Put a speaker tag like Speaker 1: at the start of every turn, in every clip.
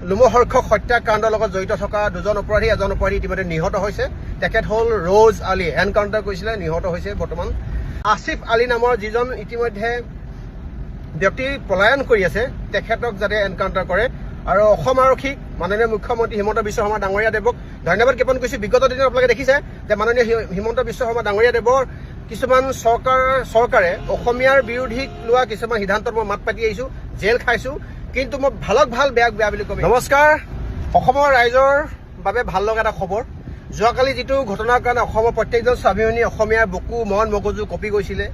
Speaker 1: লোমহৰ্ষক হত্যাকাণ্ডৰ লগত জড়িত থকা দুজন অপৰাধী এজন অপৰাধী ইতিমধ্যে নিহত হৈছে। তেখেত হ'ল ৰ'জ আলী, এনকাউণ্টাৰ কৰিছিলে, নিহত হৈছে। বৰ্তমান আসিফ আলী নামৰ যিজন ইতিমধ্যে ব্যক্তি পলায়ন কৰি আছে, তেখেতক যাতে এনকাউণ্টাৰ কৰে। আৰু অসম আৰক্ষীক মাননীয় মুখ্যমন্ত্ৰী হিমন্ত বিশ্ব শৰ্মা ডাঙৰীয়া দেৱক ধন্যবাদ জ্ঞাপন কৰিছোঁ। বিগত দিনত আপোনালোকে দেখিছে যে মাননীয় হিমন্ত বিশ্ব শৰ্মা ডাঙৰীয়া দেৱৰ কিছুমান চৰকাৰে অসমীয়াৰ বিৰোধীক লোৱা কিছুমান সিদ্ধান্তত মই মাত পাতি আহিছোঁ, জেল খাইছোঁ, কিন্তু মই ভালক ভাল বেয়াক বেয়া বুলি ক'ম। নমস্কাৰ। অসমৰ ৰাইজৰ বাবে ভাল লগা এটা খবৰ। যোৱাকালি যিটো ঘটনাৰ কাৰণে অসমৰ প্ৰত্যেকজন স্বাভিমানী অসমীয়াৰ বুকু মন মগজু কঁপি গৈছিলে,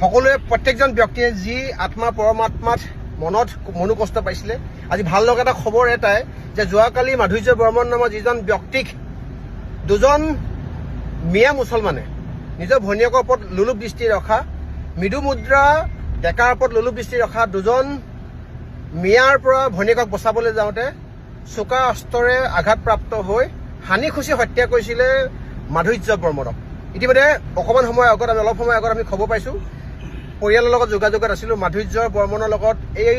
Speaker 1: সকলোৱে প্ৰত্যেকজন ব্যক্তিয়ে যি আত্মা পৰমাত্মাত মনত মনোকষ্ট পাইছিলে, আজি ভাল লগা এটা খবৰ এটাই যে যোৱাকালি মাধুৰ্য বৰ্মন নামৰ যিজন ব্যক্তিক দুজন মিয়া মুছলমানে নিজৰ ভনীয়েকৰ ওপৰত লোলুপ দৃষ্টি ৰখা, মৃদু মুদ্ৰা ডেকাৰ ওপৰত লোলুপ দৃষ্টি ৰখা দুজন মিয়াৰ পৰা ভনীয়েকক বচাবলৈ যাওঁতে চোকা অস্ত্ৰৰে আঘাতপ্ৰাপ্ত হৈ হানি খুচি হত্যা কৰিছিলে মাধুৰ্য বৰ্মনক। ইতিমধ্যে অকণমান সময় আগত অলপ সময় আগত আমি খবৰ পাইছোঁ, পৰিয়ালৰ লগত যোগাযোগত আছিলোঁ। মাধুৰ্য বৰ্মনৰ লগত এই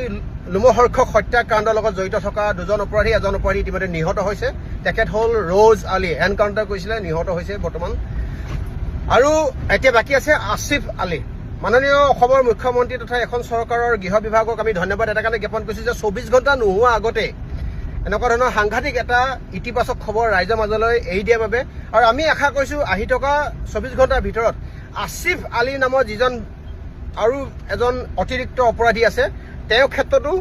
Speaker 1: লোমহৰ্ষক হত্যাকাণ্ডৰ লগত জড়িত থকা দুজন অপৰাধী এজন অপৰাধী ইতিমধ্যে নিহত হৈছে। তেখেত হ'ল ৰ'জ আলী, এনকাউণ্টাৰ কৰিছিলে, নিহত হৈছে বৰ্তমান। আৰু এতিয়া বাকী আছে আসিফ আলী। মাননীয় অসমৰ মুখ্যমন্ত্ৰী তথা এখন চৰকাৰৰ গৃহ বিভাগক আমি ধন্যবাদ এটা কাৰণে জ্ঞাপন কৰিছোঁ যে 24 ঘণ্টা নোহোৱা আগতে এনেকুৱা ধৰণৰ সাংঘাতিক এটা ইতিবাচক খবৰ ৰাইজৰ মাজলৈ এৰি দিয়াৰ বাবে। আৰু আমি আশা কৰিছোঁ আহি থকা 24 ঘণ্টাৰ ভিতৰত আসিফ আলী নামৰ যিজন আৰু এজন অতিৰিক্ত অপৰাধী আছে, তেওঁৰ ক্ষেত্ৰতো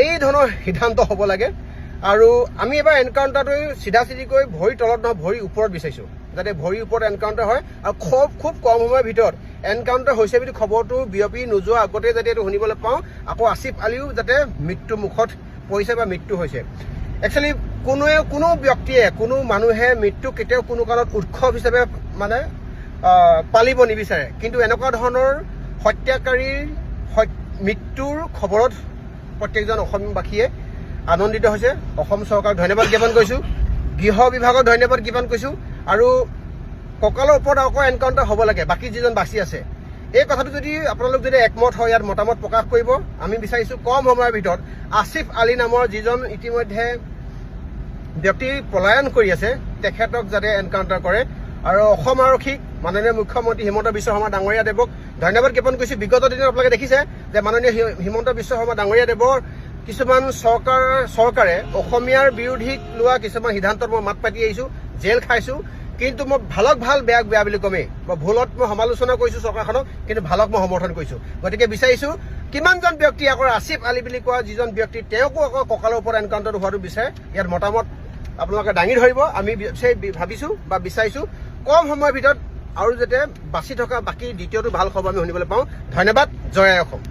Speaker 1: এই ধৰণৰ সিদ্ধান্ত হ'ব লাগে। আৰু আমি এবাৰ এনকাউণ্টাৰটো চিধা চিধিকৈ ভৰিৰ তলত নহয় ভৰিৰ ওপৰত বিচাৰিছোঁ, যাতে ভৰিৰ ওপৰত এনকাউণ্টাৰ হয়। আৰু খুব কম সময়ৰ ভিতৰত এনকাউণ্টাৰ হৈছে বুলি খবৰটো বিয়পি নোযোৱা আগতে যাতে এইটো শুনিবলৈ পাওঁ, আকৌ আসিফ আলীও যাতে মৃত্যু মুখত পৰিছে বা মৃত্যু হৈছে। একচুৱেলি কোনো ব্যক্তিয়ে কোনো মানুহে মৃত্যু কেতিয়াও কোনো কাৰণত উৎসৱ হিচাপে পালিব নিবিচাৰে, কিন্তু এনেকুৱা ধৰণৰ হত্যাকাৰীৰ মৃত্যুৰ খবৰত প্ৰত্যেকজন অসমবাসীয়ে আনন্দিত হৈছে। অসম চৰকাৰক ধন্যবাদ জ্ঞাপন কৰিছোঁ, গৃহ বিভাগক ধন্যবাদ জ্ঞাপন কৰিছোঁ। আৰু কঁকালৰ ওপৰত আকৌ এনকাউণ্টাৰ হ'ব লাগে বাকী যিজন বাচি আছে। এই কথাটো যদি আপোনালোক যদি একমত হয় ইয়াত মতামত প্ৰকাশ কৰিব। আমি বিচাৰিছোঁ কম সময়ৰ ভিতৰত আসিফ আলী নামৰ যিজন ইতিমধ্যে ব্যক্তি পলায়ন কৰি আছে, তেখেতক যাতে এনকাউণ্টাৰ কৰে। আৰু অসম আৰক্ষীক মাননীয় মুখ্যমন্ত্ৰী হিমন্ত বিশ্ব শৰ্মা ডাঙৰীয়া দেৱক ধন্যবাদ জ্ঞাপন কৰিছোঁ। বিগত দিনত আপোনালোকে দেখিছে যে মাননীয় হিমন্ত বিশ্ব শৰ্মা ডাঙৰীয়া দেৱৰ কিছুমান চৰকাৰে অসমীয়াৰ বিৰোধীক লোৱা কিছুমান সিদ্ধান্তত মই মাত পাতি আহিছোঁ, জেল খাইছোঁ, কিন্তু মই ভালক ভাল বেয়াক বেয়া বুলি ক'মেই। মই ভুলত মই সমালোচনা কৰিছোঁ চৰকাৰখনক, কিন্তু ভালক মই সমৰ্থন কৰিছোঁ। গতিকে বিচাৰিছোঁ কিমানজন ব্যক্তি আকৌ আসিফ আলী বুলি কোৱা যিজন ব্যক্তি তেওঁকো আকৌ কঁকালৰ ওপৰত এনকাউণ্টাৰ হোৱাটো বিচাৰে, ইয়াত মতামত আপোনালোকে দাঙি ধৰিব। আমি ভাবিছোঁ বা বিচাৰিছোঁ কম সময়ৰ ভিতৰত আৰু যাতে বাচি থকা বাকী দ্বিতীয়টো ভাল খবৰ আমি শুনিবলৈ পাওঁ। ধন্যবাদ। জয় অসম।